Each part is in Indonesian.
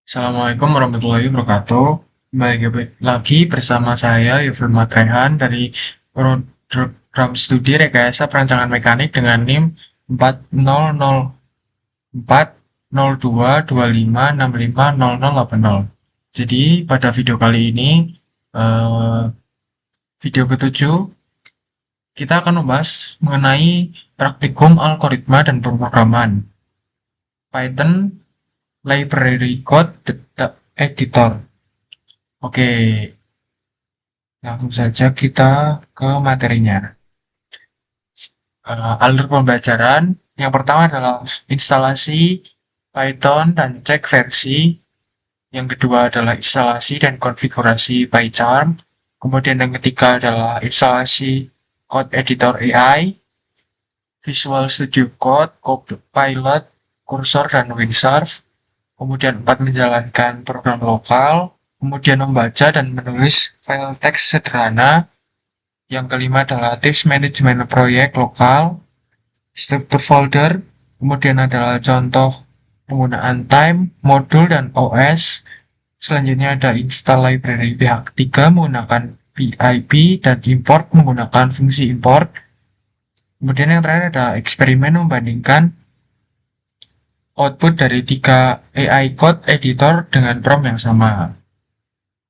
Assalamualaikum warahmatullahi wabarakatuh. Kembali lagi bersama saya Yofil Matraihan dari program studi rekayasa perancangan mekanik dengan NIM 40040225650080. Jadi pada video kali ini, eh, video ketujuh, kita akan membahas mengenai praktikum algoritma dan pemrograman Python Library Code Editor. Oke, langsung saja kita ke materinya. Alur pembelajaran yang pertama adalah instalasi Python dan cek versi. Yang kedua adalah instalasi dan konfigurasi PyCharm. Kemudian yang ketiga adalah instalasi Code Editor AI, Visual Studio Code, Copilot, Cursor, dan Windsurf. Kemudian 4, menjalankan program lokal. Kemudian membaca dan menulis file teks sederhana. Yang kelima adalah tips manajemen proyek lokal, struktur folder, kemudian adalah contoh penggunaan time, modul, dan OS. Selanjutnya ada install library pihak ketiga menggunakan pip dan import menggunakan fungsi import. Kemudian yang terakhir ada eksperimen membandingkan output dari 3 AI code editor dengan prompt yang sama.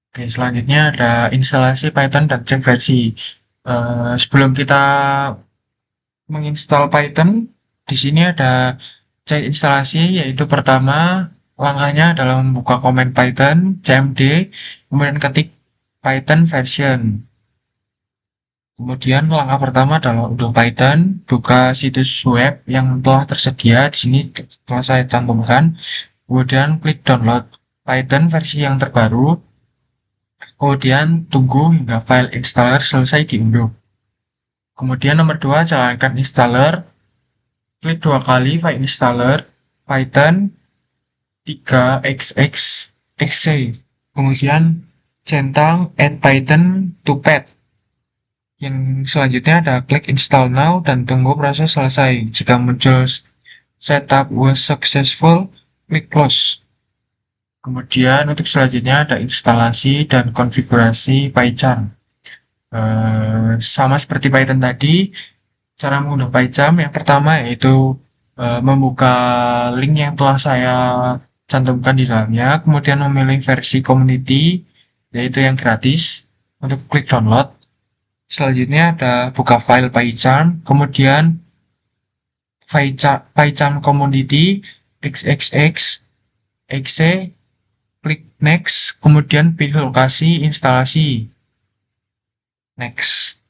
Oke, selanjutnya ada instalasi Python dan cek versi. Sebelum kita menginstal Python, di sini ada cek instalasi, yaitu pertama langkahnya adalah membuka komen Python cmd, kemudian ketik Python version. Kemudian langkah pertama adalah unduh Python, buka situs web yang telah tersedia di sini telah saya cantumkan. Kemudian klik download Python versi yang terbaru. Kemudian tunggu hingga file installer selesai diunduh. Kemudian nomor 2, jalankan installer. Klik 2 kali file installer Python 3xx.exe. Kemudian centang add Python to pad. Yang selanjutnya ada klik install now dan tunggu proses selesai. Jika muncul setup was successful, klik close. Kemudian untuk selanjutnya ada instalasi dan konfigurasi PyCharm. Sama seperti Python tadi, cara menggunakan PyCharm yang pertama yaitu membuka link yang telah saya cantumkan di dalamnya, kemudian memilih versi community, yaitu yang gratis, untuk klik download. Selanjutnya ada buka file PyCharm, kemudian PyCharm community xxx exe, klik next, kemudian pilih lokasi instalasi. Next.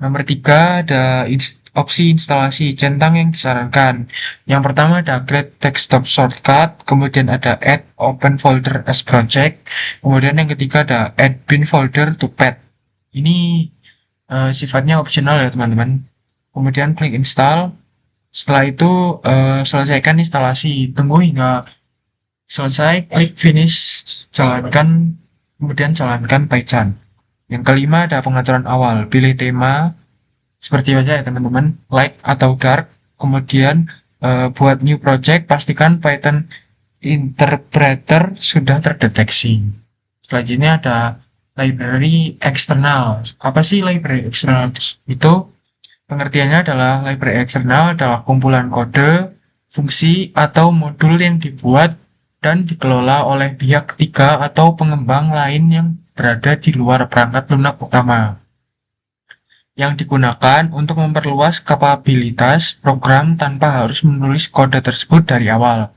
Nomor 3 ada opsi instalasi centang yang disarankan. Yang pertama ada create desktop shortcut, kemudian ada add open folder as project, kemudian yang ketiga ada add bin folder to pad. Ini sifatnya opsional ya teman-teman. Kemudian klik install. Setelah itu selesaikan instalasi. Tunggu hingga selesai, klik finish, kemudian jalankan PyCharm. Yang kelima ada pengaturan awal, pilih tema seperti biasa ya teman-teman, light atau dark. Kemudian buat new project, pastikan Python interpreter sudah terdeteksi. Selanjutnya ada library eksternal. Apa sih library eksternal? Itu pengertiannya adalah library eksternal adalah kumpulan kode, fungsi, atau modul yang dibuat dan dikelola oleh pihak ketiga atau pengembang lain yang berada di luar perangkat lunak utama, yang digunakan untuk memperluas kapabilitas program tanpa harus menulis kode tersebut dari awal.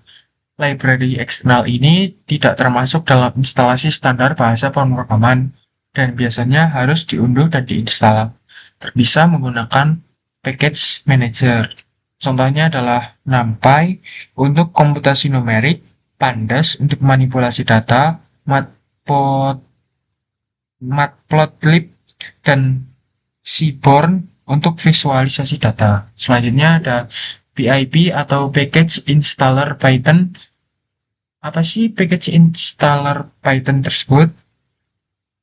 Library eksternal ini tidak termasuk dalam instalasi standar bahasa pemrograman dan biasanya harus diunduh dan diinstal. Terpisah menggunakan package manager. Contohnya adalah NumPy untuk komputasi numerik, Pandas untuk manipulasi data, Matplotlib, dan Seaborn untuk visualisasi data. Selanjutnya ada pip atau package installer Python. Apa sih package installer Python tersebut?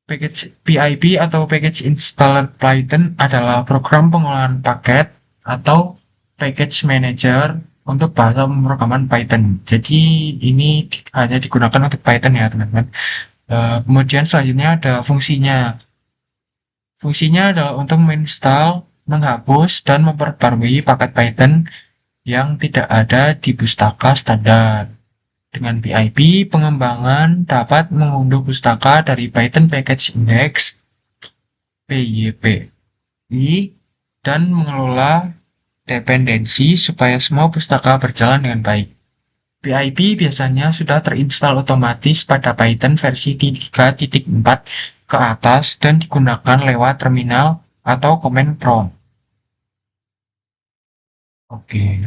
Package pip atau package installer Python adalah program pengolahan paket atau package manager untuk bahasa pemrograman Python. Jadi ini hanya digunakan untuk Python ya teman-teman. Kemudian selanjutnya ada fungsinya. Fungsinya adalah untuk menginstal, menghapus, dan memperbarui paket Python yang tidak ada di pustaka standar. Dengan PIP, pengembangan dapat mengunduh pustaka dari Python Package Index (PYPI) dan mengelola dependensi supaya semua pustaka berjalan dengan baik. PIP biasanya sudah terinstal otomatis pada Python versi 3.4 ke atas dan digunakan lewat terminal atau command prompt. Oke,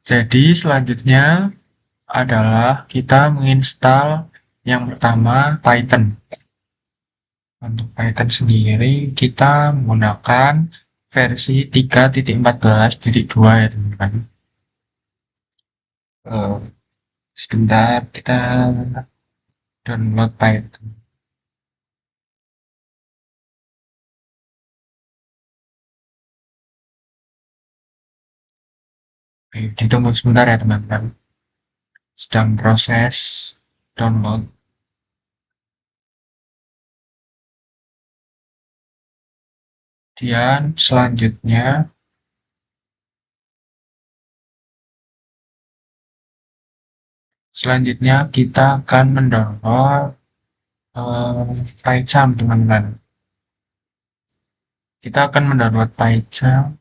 jadi selanjutnya adalah kita menginstal yang pertama Python. Untuk Python sendiri kita menggunakan versi 3.14.2 ya teman-teman. Eh, Sebentar kita download Python. Oke, ditunggu sebentar ya teman-teman. Sedang proses download. Kemudian selanjutnya kita akan mendownload PyCharm teman-teman. Kita akan mendownload PyCharm.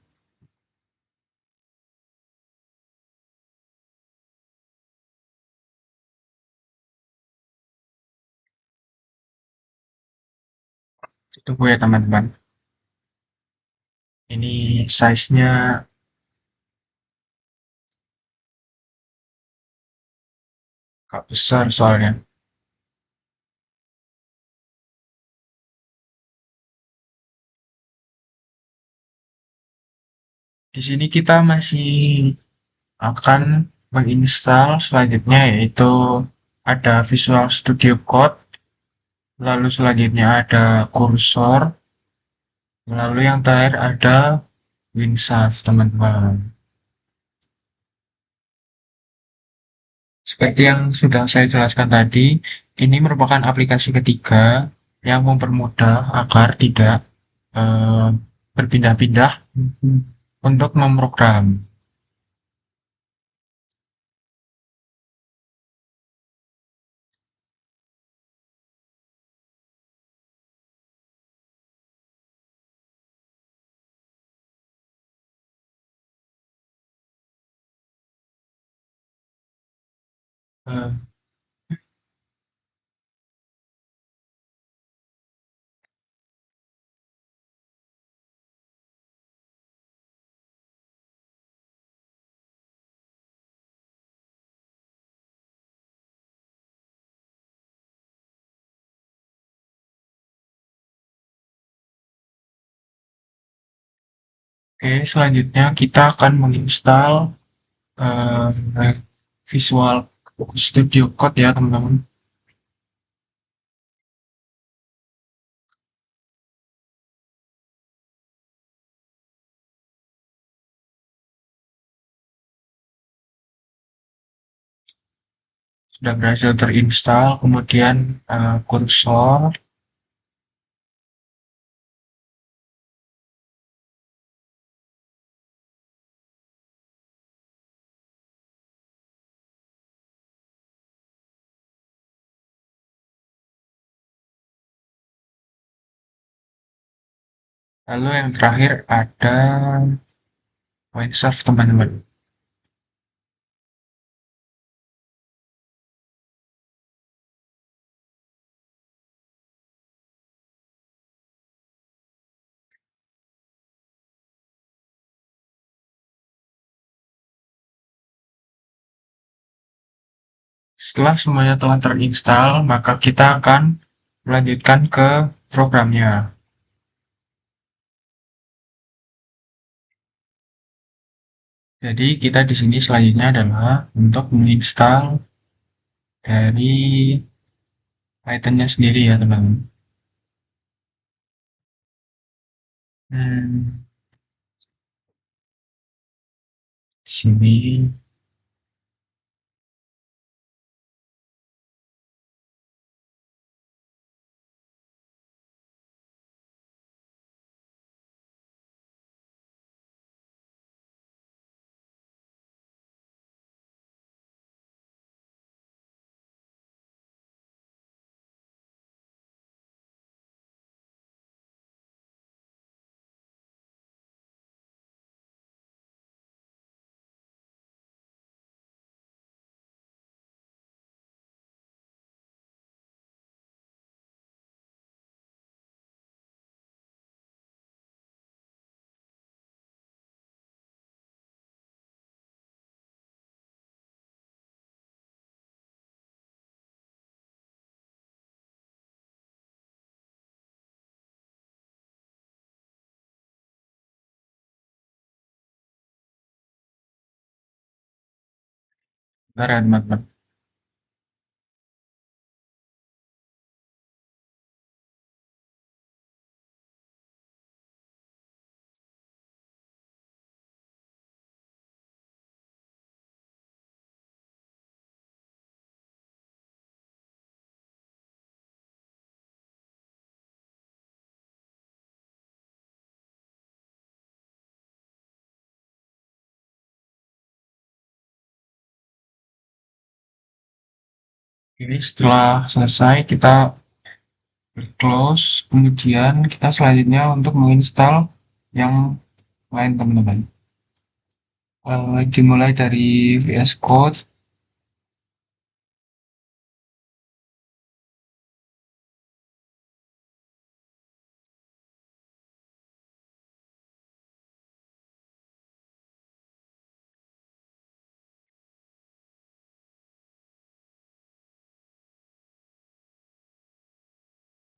Tunggu ya teman-teman. Ini size-nya agak besar soalnya. Di sini kita masih akan menginstal selanjutnya yaitu ada Visual Studio Code, lalu selanjutnya ada Cursor, lalu yang terakhir ada WinShark teman-teman. Seperti yang sudah saya jelaskan tadi, ini merupakan aplikasi ketiga yang mempermudah agar tidak eh, berpindah-pindah untuk memprogram. Eh, Oke, selanjutnya kita akan menginstal Visual Studio Code ya teman-teman. Sudah berhasil terinstall, kemudian kursor, lalu yang terakhir ada Winesurf teman-teman. Setelah semuanya telah terinstall, maka kita akan melanjutkan ke programnya. Jadi kita di sini selanjutnya adalah untuk menginstal dari Python-nya sendiri ya teman-teman. Hmm, sini. Beneran, teman-teman. Jadi setelah selesai kita close, kemudian kita selanjutnya untuk menginstal yang lain, teman-teman. Dimulai dari VS Code,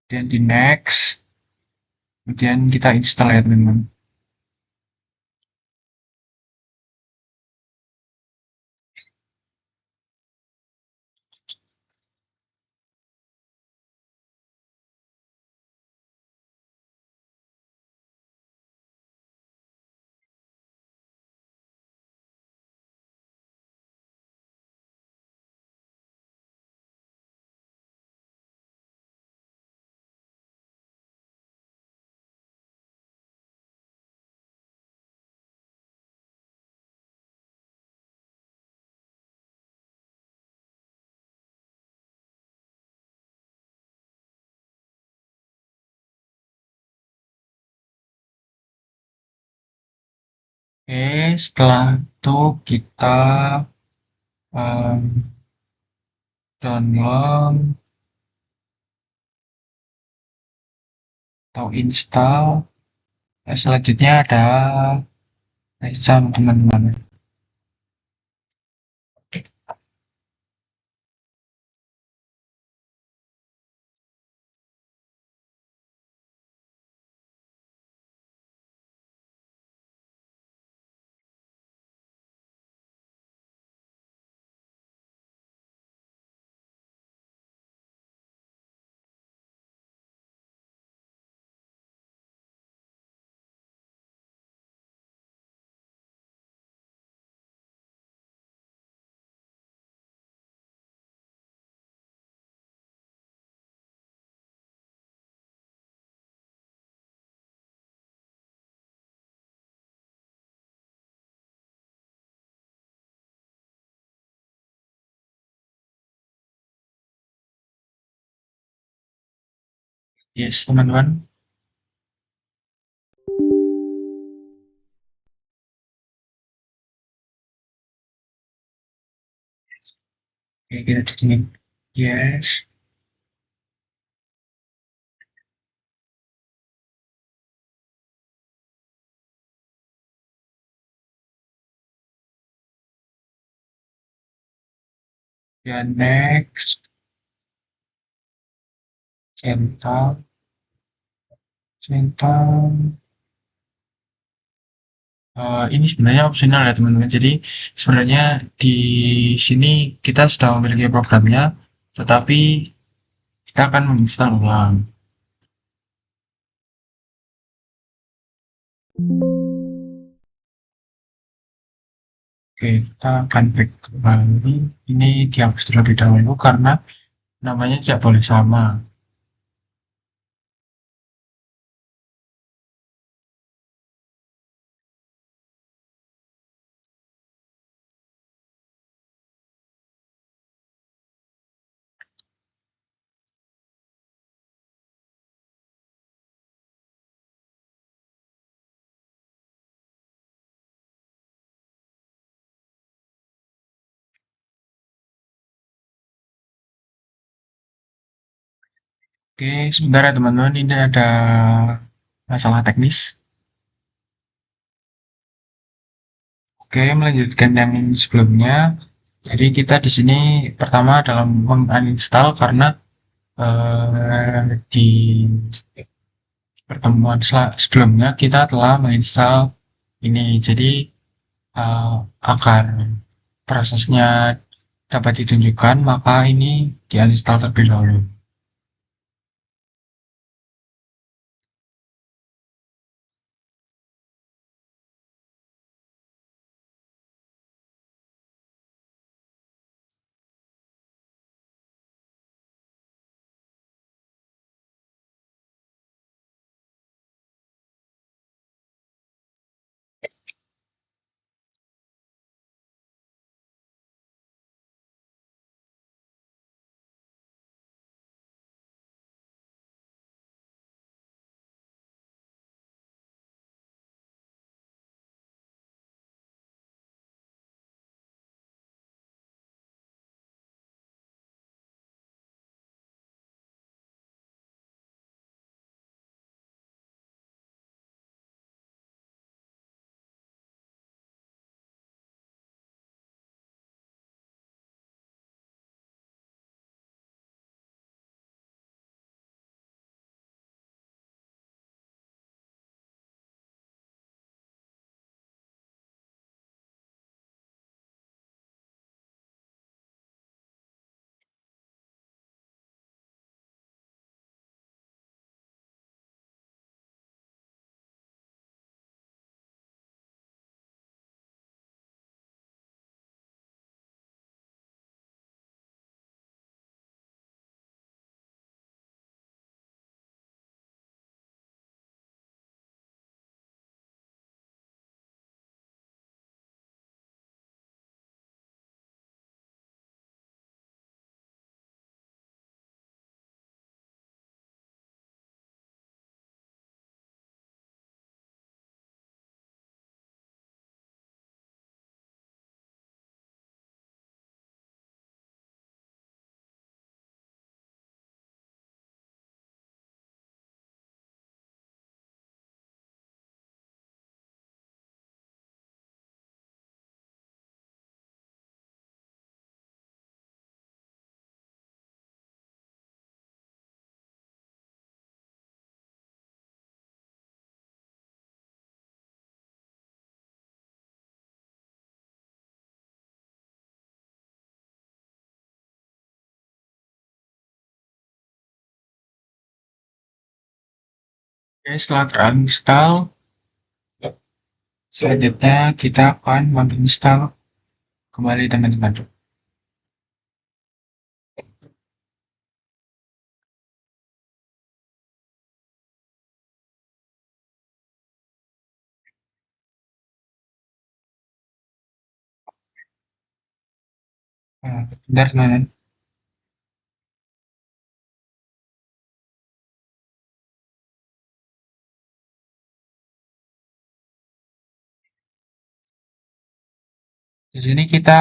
kemudian di next, kemudian kita install ya, teman-teman. Oke, setelah itu kita em, download atau install. Selanjutnya ada exam, teman-teman. Yes, teman-teman. Oke, kita di sini. Yes. Ya, next. Centang. Centang. Ini sebenarnya opsional ya, teman-teman. Jadi sebenarnya di sini kita sudah memiliki programnya, tetapi kita akan menginstal ulang. Oke, kita akan back kembali. Ini dihapus terlebih dahulu karena namanya tidak boleh sama. Oke, sebentar ya teman-teman, ini ada masalah teknis. Oke, melanjutkan yang sebelumnya. Jadi kita di sini pertama dalam menginstal karena di pertemuan sebelumnya kita telah menginstal ini. Jadi agar prosesnya dapat ditunjukkan, maka ini diuninstall terlebih dahulu. Oke, setelah terinstall, selanjutnya kita akan menginstal kembali teman-teman. Bentar teman-teman. Di sini kita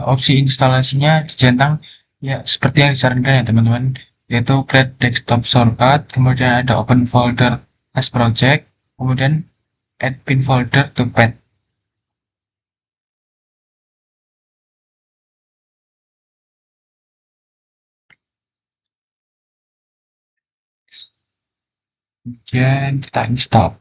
opsi instalasinya dijentang ya seperti yang disarankan ya teman-teman, yaitu create desktop shortcut, kemudian ada open folder as project, kemudian add pin folder to pad. Kemudian kita install.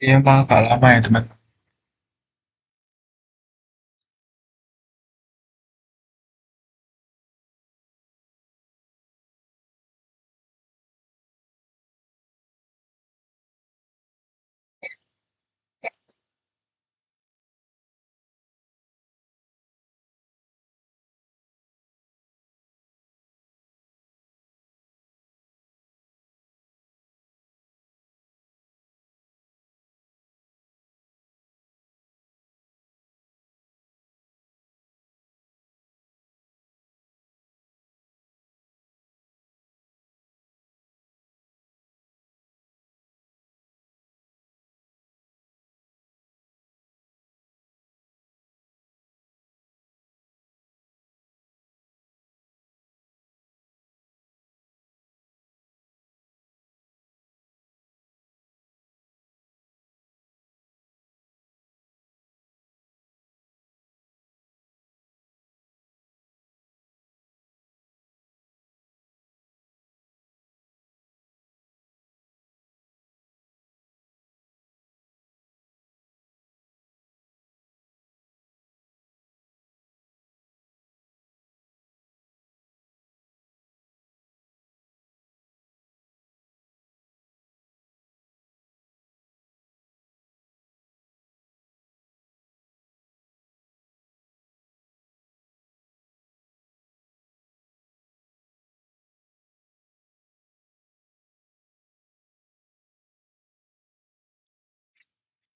Iya, emang agak lama ya teman.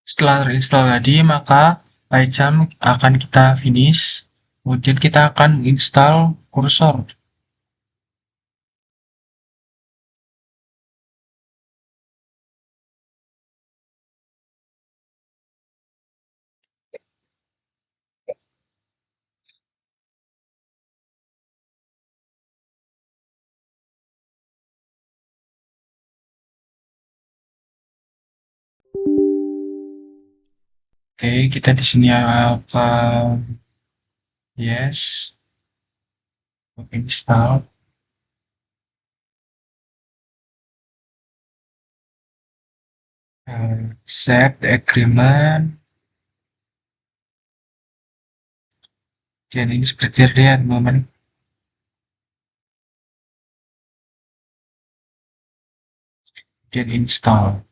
Setelah terinstall tadi, maka PyCharm akan kita finish. Kemudian kita akan install kursor. Oke, kita di sini apa? Yes, install. Set the agreement. Dan ini seperti terlihat, teman-teman. Dan install.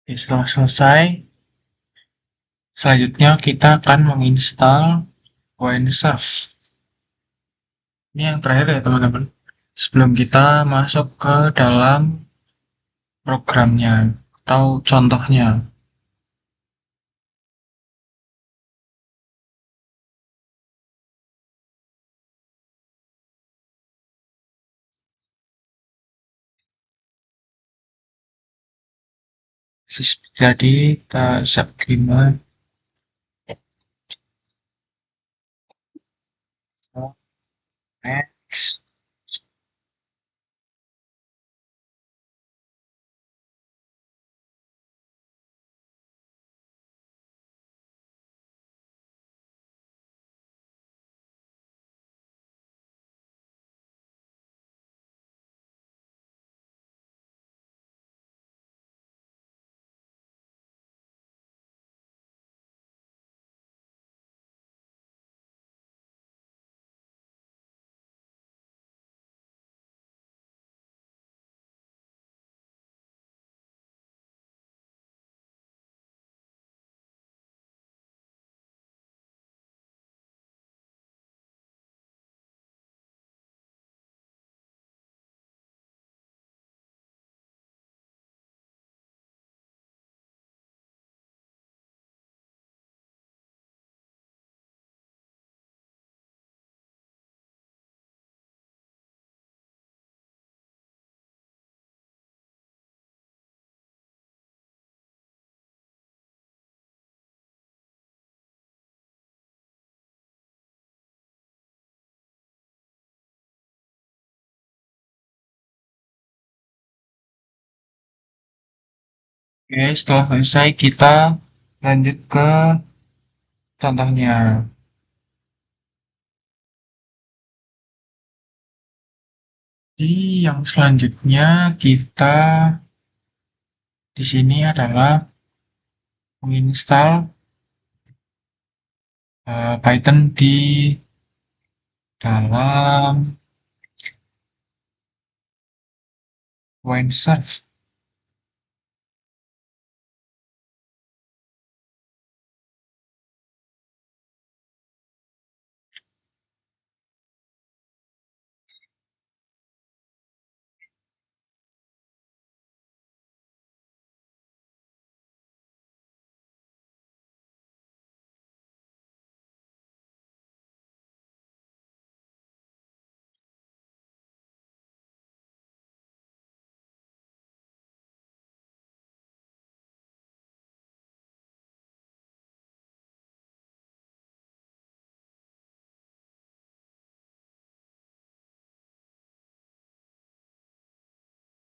Oke, setelah selesai, selanjutnya kita akan menginstal WineSurf. Ini yang terakhir ya teman-teman. Sebelum kita masuk ke dalam programnya atau contohnya. Jadi kita subagreement next. Oke, setelah selesai kita lanjut ke contohnya. Jadi yang selanjutnya kita di sini adalah menginstal Python di dalam Windsurf.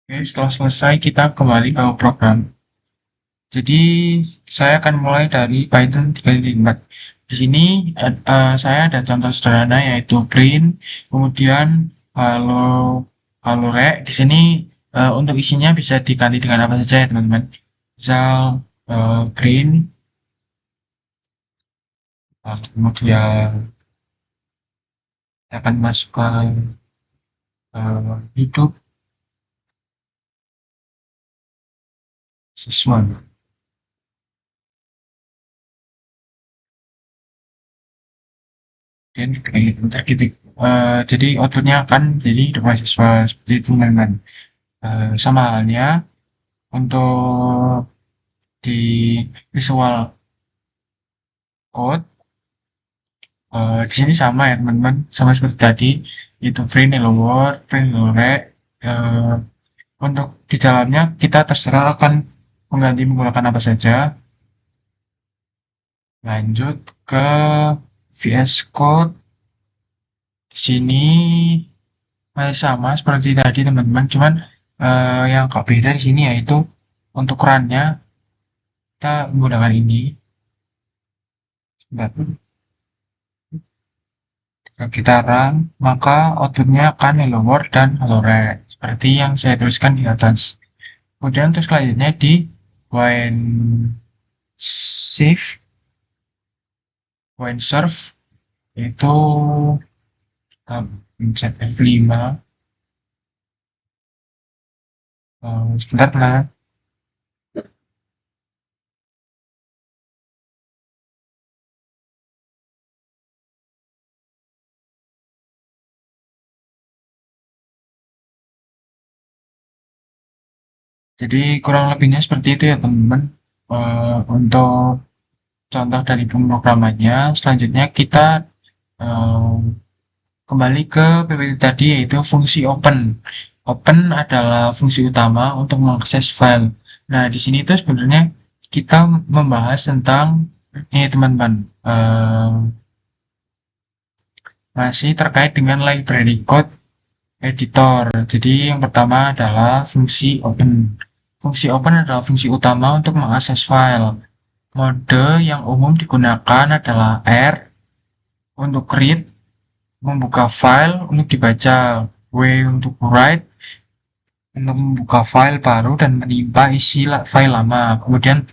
Oke, setelah selesai kita kembali ke program. Jadi saya akan mulai dari Python 3.4. Di sini saya ada contoh sederhana yaitu print, kemudian halo halo rek. Di sini untuk isinya bisa diganti dengan apa saja ya teman-teman. Misal print, kemudian kita akan masukkan hidup siswa. Dan kayak bentar gitu. Jadi outputnya akan jadi hidup mahasiswa seperti itu teman-teman. Sama halnya untuk di visual code di sini sama ya teman-teman, sama seperti tadi, itu print hello world, print hello rec. Eh, untuk di dalamnya kita terserah akan mengganti menggunakan apa saja. Lanjut ke VS Code. Di sini masih sama seperti tadi teman-teman, cuman yang agak beda di sini yaitu untuk run-nya kita menggunakan ini. Sebentar. Jika kita run, maka outputnya akan hello world dan hello red, seperti yang saya tuliskan di atas. Kemudian untuk selanjutnya di when shift, when serve, itu kita pencet F5. Sebentar lah. Jadi kurang lebihnya seperti itu ya teman-teman. Untuk contoh dari pemrogramannya, selanjutnya kita eh, kembali ke PPT tadi yaitu fungsi open. Open adalah fungsi utama untuk mengakses file. Nah, di sini itu sebenarnya kita membahas tentang ini teman-teman, masih terkait dengan library code editor. Jadi yang pertama adalah fungsi open. Fungsi open adalah fungsi utama untuk mengakses file. Mode yang umum digunakan adalah R untuk read, membuka file untuk dibaca, W untuk write untuk membuka file baru dan menimpa isi file lama. Kemudian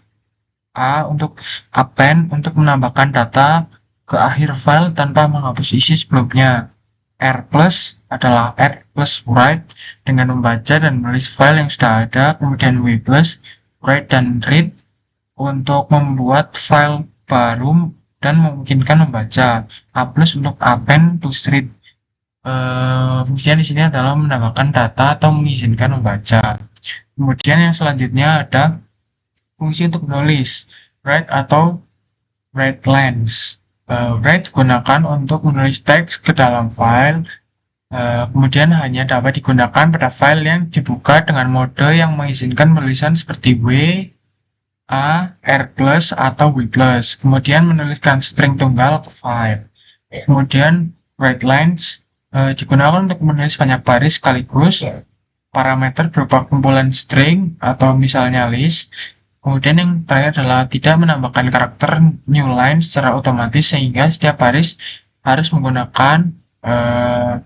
A untuk append untuk menambahkan data ke akhir file tanpa menghapus isi sebelumnya. R plus adalah R plus write dengan membaca dan menulis file yang sudah ada. Kemudian W plus write dan read untuk membuat file baru dan memungkinkan membaca. A plus untuk append plus read. Fungsinya di sini adalah menambahkan data atau mengizinkan membaca. Kemudian yang selanjutnya ada fungsi untuk menulis, write atau write lines. Write digunakan untuk menulis teks ke dalam file, kemudian hanya dapat digunakan pada file yang dibuka dengan mode yang mengizinkan penulisan seperti W, A, R+, atau W+. Kemudian menuliskan string tunggal ke file. Kemudian write lines digunakan untuk menulis banyak baris sekaligus. Parameter berupa kumpulan string atau misalnya list Kemudian yang terakhir adalah tidak menambahkan karakter new line secara otomatis sehingga setiap baris harus menggunakan eh,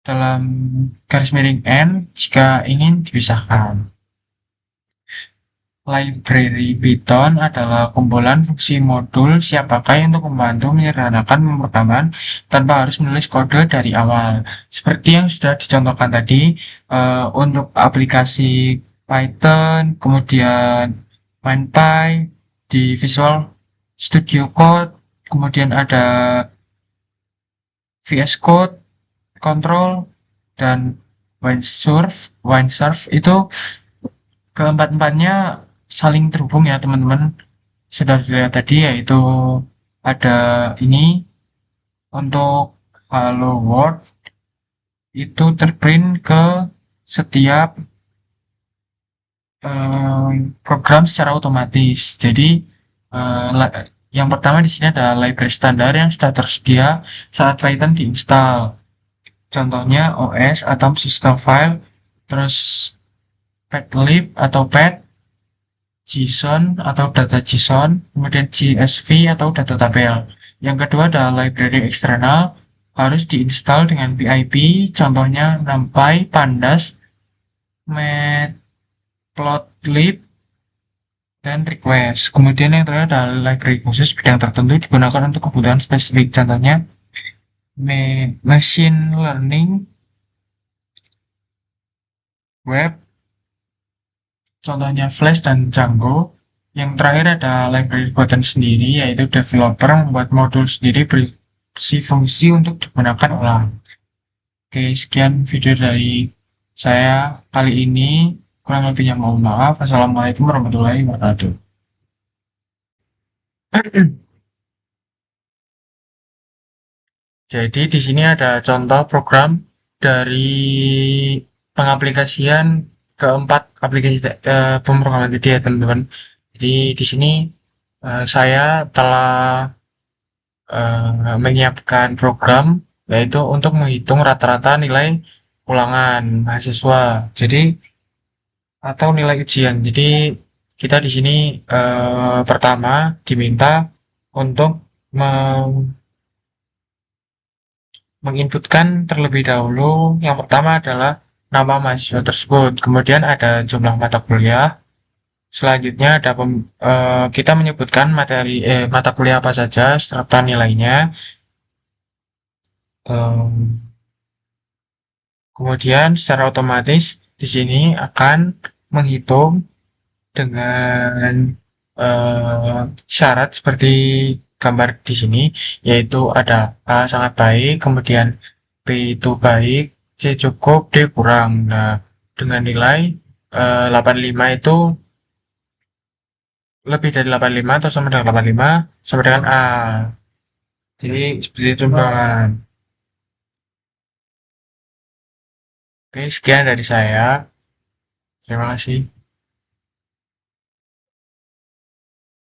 dalam garis miring n jika ingin dipisahkan. Library Python adalah kumpulan fungsi modul siap pakai untuk membantu menyederhanakan pemrograman tanpa harus menulis kode dari awal. Seperti yang sudah dicontohkan tadi, untuk aplikasi Python, kemudian MindPy di Visual Studio Code, kemudian ada VS Code, Control, dan Windsurf itu keempat-empatnya saling terhubung ya teman-teman. Sudah dilihat tadi yaitu ada ini untuk Hello World itu terprint ke setiap program secara otomatis. Jadi yang pertama di sini ada library standar yang sudah tersedia saat Python diinstal. Contohnya OS atau system file, terus padlib atau pad, JSON atau data JSON, kemudian CSV atau data tabel. Yang kedua adalah library eksternal, harus diinstal dengan pip, contohnya NumPy, Pandas, Matplotlib, dan request. Kemudian yang terakhir adalah library khusus bidang tertentu digunakan untuk kebutuhan spesifik, contohnya machine learning, web, contohnya Flash dan Django. Yang terakhir ada library buatan sendiri, yaitu developer membuat modul sendiri berisi fungsi untuk digunakan ulang. Oke, sekian video dari saya kali ini. Kurang lebihnya mohon maaf. Assalamualaikum warahmatullahi wabarakatuh. Jadi di sini ada contoh program dari pengaplikasian keempat aplikasi pemrograman tadi ya teman-teman. Jadi di sini saya telah menyiapkan program yaitu untuk menghitung rata-rata nilai ulangan mahasiswa. Jadi atau nilai ujian. Jadi kita di sini pertama diminta untuk menginputkan terlebih dahulu. Yang pertama adalah nama mahasiswa tersebut, kemudian ada jumlah mata kuliah. Selanjutnya ada kita menyebutkan materi mata kuliah apa saja serta nilainya. Kemudian secara otomatis di sini akan menghitung dengan syarat seperti gambar di sini, yaitu ada A sangat baik, kemudian B itu baik, C cukup, D kurang. Nah, dengan nilai 85 itu lebih dari 85 atau sama dengan 85 sama dengan A. Jadi seperti itu teman. Oke, sekian dari saya. Terima kasih.